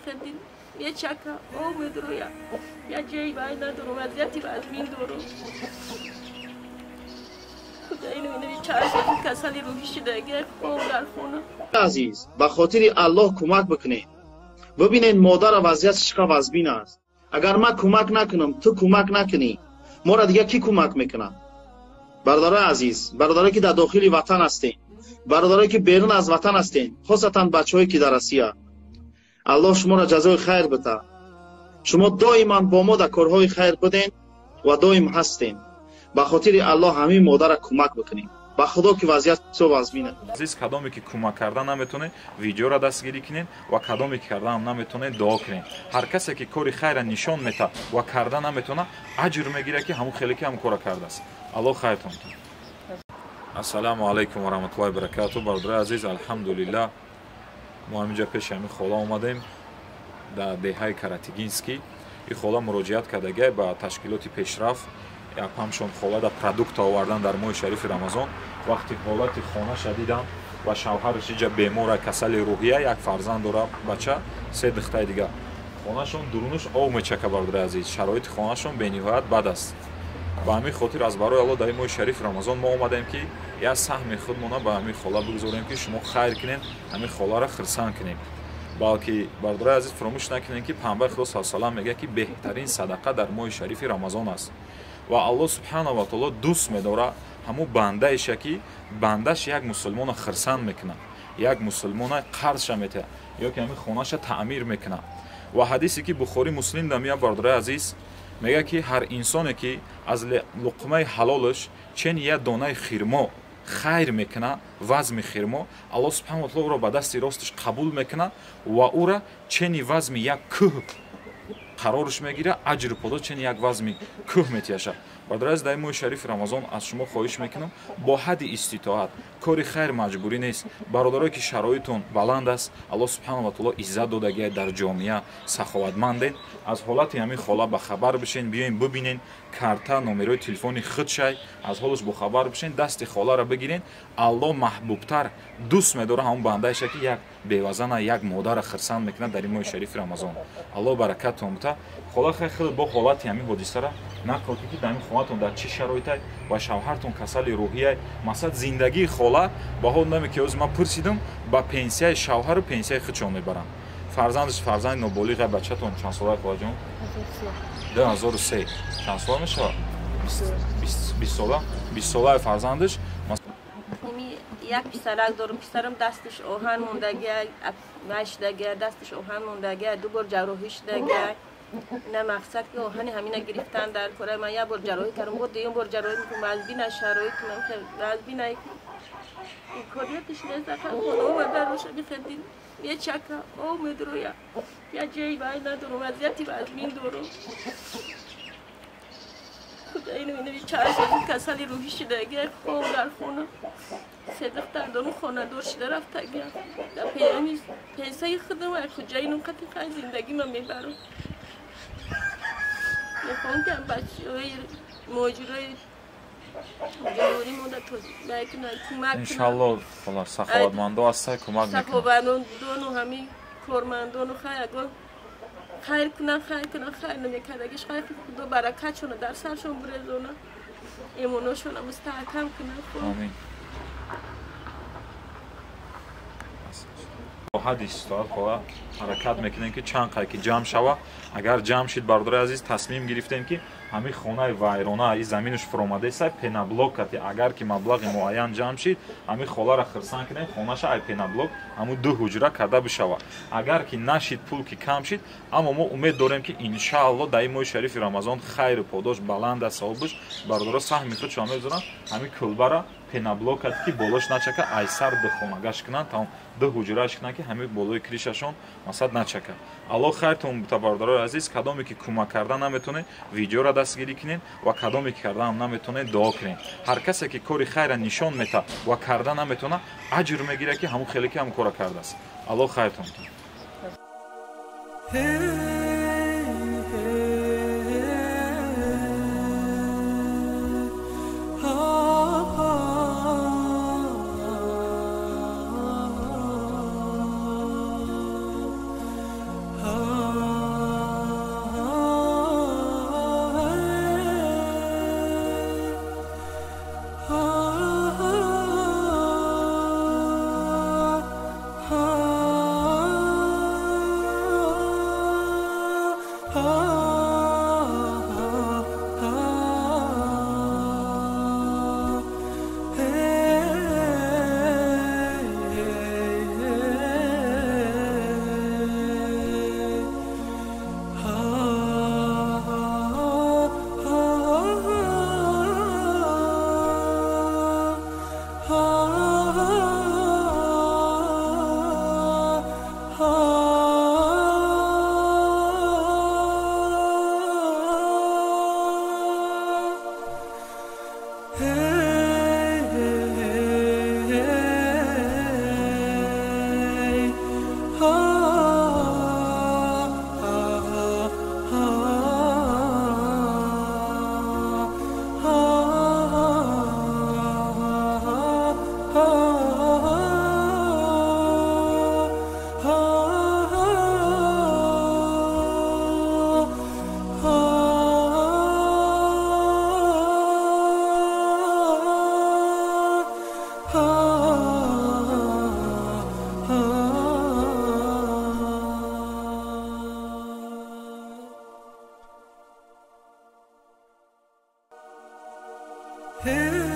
بخندیم یه چکه آمد رو یا جایی باید ندارم وضعیتی رو از بین دارم خدا اینو اینو چهار ساعت کسالی روحی شده اگر خواب در خونه عزیز به خاطر الله کمک بکنید ببینید مادر وضعیت چقدر وضبین است اگر من کمک نکنم تو کمک نکنی ما را دیگه کی کمک میکنه برادرای عزیز برادرایی که در داخل وطن هستین برادرایی که بیرون از وطن هستین خاصتا بچه‌هایی که در روسیه الله شما را جزای خیر بده شما دائما با ما در کارهای خیر بدین و دائم هستین به خاطر الله همین مادر را کمک بکنین با خدا که وضعیت سو وضبینه عزیز کدامی که کمک کردن نمیتونه ویدیو را دستگیری کنین و کدامی که کردن نمیتونه دعا کنین هر کسی که کاری خیر نشان میده و کردن نمیتونه اجر میگیره که همون خیلی که هم کار کرده است الله خیرتون کنه السلام علیکم و رحمت الله و برکاته برادر عزیز الحمدلله ما همینجا پیش همین خالا اومدیم در دهه کراتیگینسکی این خالا مراجعت کرده به تشکیلات پیشرفت یا همشون خالا در پروداکت آوردن در ماه شریف رمضان وقتی حالت خانه شدیدن و شوهرش اینجا بیمار کسل روحیه یک فرزند داره بچه سه دختر دیگه خانهشون درونش آب میچکه برادر عزیز شرایط خانهشون بینهایت بد است با همین خاطر از برای الله در ماه شریف رمضان ما اومدیم که یا سهم خودمون به همین خالا بگذاریم که شما خیر کنین همین خالا را خرسان کنیم بلکه برادر عزیز فراموش نکنین که پیامبر خدا صلی الله علیه و آله میگه که بهترین صدقه در ماه شریف رمضان است و الله سبحانه و تعالی دوست می‌داره همون بنده ایش که بندش یک مسلمان خرسان میکنه یک مسلمان قرض میده یا که همین خونه‌اش تعمیر میکنه و حدیثی که بخاری مسلم دمیه برادر عزیز میگه که هر انسانی که از لقمه حلالش چند یک دانه خرما خیر میکنه وزن خرما الله سبحانه و تعالی را به دست راستش قبول میکنه و او را چند وزن یک کوه قرارش میگیره اجر پاداش چنین یک وزن کوه میتیشه برادر از در ماه شریف رمضان از شما خواهش میکنم با حد استطاعت کاری خیر مجبوری نیست برادرایی که شرایطتون بلند است الله سبحانه و تعالی عزت دادگی در جامعه سخاوتمندین از حالت همین خالا به خبر بشین بیاین ببینین کارتا نمرای تلفنی خود شای از حالش با خبر بشین دست خالا را بگیرین الله محبوبتر دوست می‌داره همون بنده شه که یک بیوزن یک مادر خرسان میکنه در ماه شریف رمضان الله برکتتون بده خدا خیلی با حالت همین حادثه را نقل که در خونتون در چه شرایطی و شوهرتون کسل روحیه مثلا زندگی خاله با حال نمی که از ما پرسیدم با پنسیای شوهر و پنسیای خودشون میبرن فرزندش فرزند نابالغ بچه‌تون چند ساله خاله جون 2003 چند سال میشه 20 ساله 20 ساله فرزندش یک پسرک دارم پسرم دستش آهن موندگی مشدگی دستش آهن موندگی دو بار جراحی شدگی نه مقصد که آهن همینه گرفتن در کره من یه بار جراحی کردم بود دیگه بار جراحی میکنم از بین شرایط من از بین این کاریتش نزدن خدا و در روش بخندیم یه چکه آمد رو یا جایی باید ندارم وضعیتی از بین دارم خدا اینو چهار ساعت کسالی روحی شده اگر خواب در خونه سه دختر دارم خانه دار شده رفت اگر در پیامی پیسه خودم و کجا اینو قطعی خیلی زندگی من میبرم میخوام که هم بچه های ماجرای جواری مونده تو بکنه کمک کنه انشالله خلاص سخاوتمندا هسته کمک میکنه سخاوتمندان و همین کارمندان و خیر کنن خیر نمیکردگیش خیر خدا برکتشونه در سرشون برزونه ایمانشون مستحکم کنن آمین با حد استطاعت خدا حرکت میکنیم که چند قایق جمع شوه اگر جمع شید برادر عزیز تصمیم گرفتیم که همین خونه وایرانه این زمینش فرامده است پنابلوک کتی اگر که مبلغ معین جمع شید همین خاله را خرسان کنیم خونه‌ش ای پنابلوک همون دو حجره کرده بشوه اگر که نشید پول که کم شید اما ما امید داریم که ان شاء الله در ماه شریف رمضان خیر پاداش بلند است صاحبش برادر سهم خود شامل زدن همین کلبه را پنابلوک کتی که بالاش نچکه ای سر بخونه گاش کنن تا دو حجرهش کنن که همین بالای کریششون مثلا نچکه الله خیرتون بده برادر عزیز کدامی که کمک کردن نمیتونه ویدیو را دستگیری کنین و کدامی که کردن نمیتونه دعا کنین هر کسی که کاری خیر نشان میده و کردن نمیتونه اجر میگیره که همون خیلی که هم کار کرده است الله خیرتون بده Hey